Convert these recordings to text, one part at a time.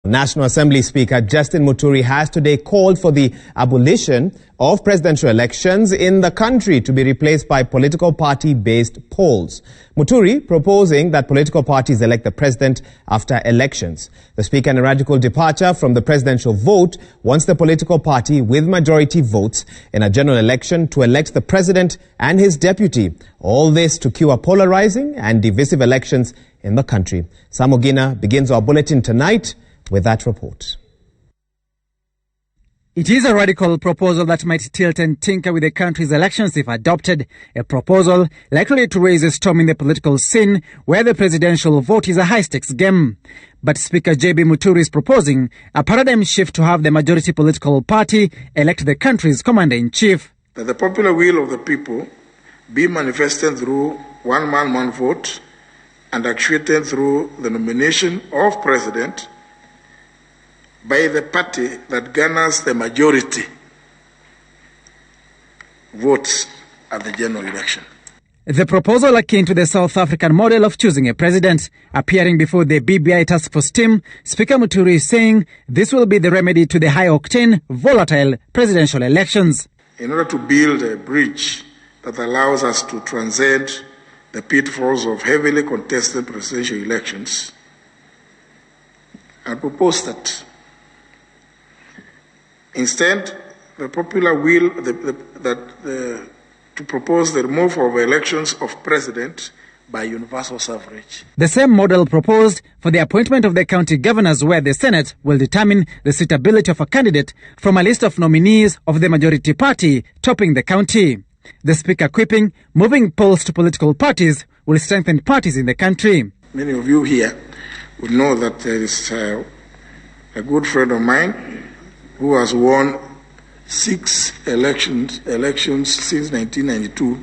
National Assembly Speaker Justin Muturi has today called for the abolition of presidential elections in the country to be replaced by political party-based polls. Muturi proposing that political parties elect the president after elections. The Speaker, in a radical departure from the presidential vote, wants the political party with majority votes in a general election to elect the president and his deputy. All this to cure polarizing and divisive elections in the country. Samogina begins our bulletin tonight with that report. It is a radical proposal that might tilt and tinker with the country's elections if adopted. A proposal likely to raise a storm in the political scene where the presidential vote is a high-stakes game. But Speaker J.B. Muturi is proposing a paradigm shift to have the majority political party elect the country's commander-in-chief. That the popular will of the people be manifested through one man, one vote, and actuated through the nomination of president by the party that garners the majority votes at the general election. The proposal akin to the South African model of choosing a president. Appearing before the BBI task force team, Speaker Muturi is saying this will be the remedy to the high-octane, volatile presidential elections. In order to build a bridge that allows us to transcend the pitfalls of heavily contested presidential elections, I propose that instead, the popular will to propose the removal of elections of president by universal suffrage. The same model proposed for the appointment of the county governors, where the Senate will determine the suitability of a candidate from a list of nominees of the majority party topping the county. The Speaker quipping, moving polls to political parties will strengthen parties in the country. Many of you here would know that there is a good friend of mine who has won 6 elections since 1992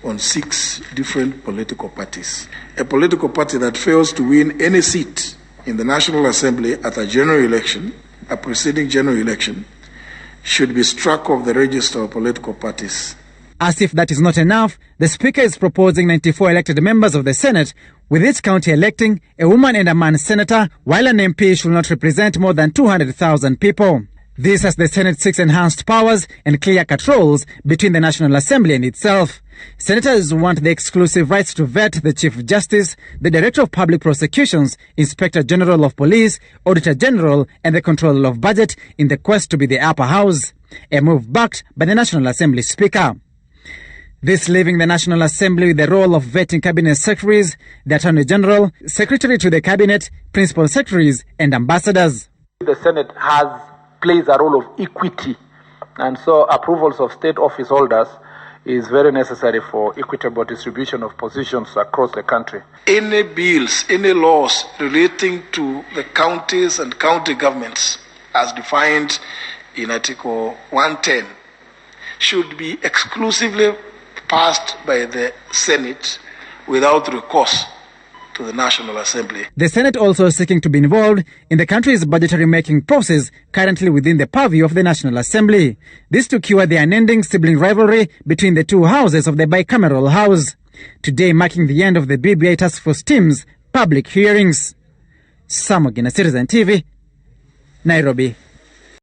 on 6 different political parties. A political party that fails to win any seat in the National Assembly at a general election, a preceding general election, should be struck off the register of political parties. As if that is not enough, the Speaker is proposing 94 elected members of the Senate, with each county electing a woman and a man senator, while an MP should not represent more than 200,000 people. This as the Senate seeks enhanced powers and clear-cut roles between the National Assembly and itself. Senators want the exclusive rights to vet the Chief Justice, the Director of Public Prosecutions, Inspector General of Police, Auditor General, and the Controller of Budget in the quest to be the upper house. A move backed by the National Assembly Speaker. This leaving the National Assembly with the role of vetting Cabinet Secretaries, the Attorney General, Secretary to the Cabinet, Principal Secretaries, and Ambassadors. The Senate plays a role of equity, and so approvals of state office holders is very necessary for equitable distribution of positions across the country. Any bills, any laws relating to the counties and county governments as defined in Article 110 should be exclusively passed by the Senate without recourse to the National Assembly. The Senate also seeking to be involved in the country's budgetary making process currently within the purview of the National Assembly. This to cure the unending sibling rivalry between the two houses of the bicameral house. Today marking the end of the BBI task force team's public hearings. Samogina, Citizen TV, Nairobi.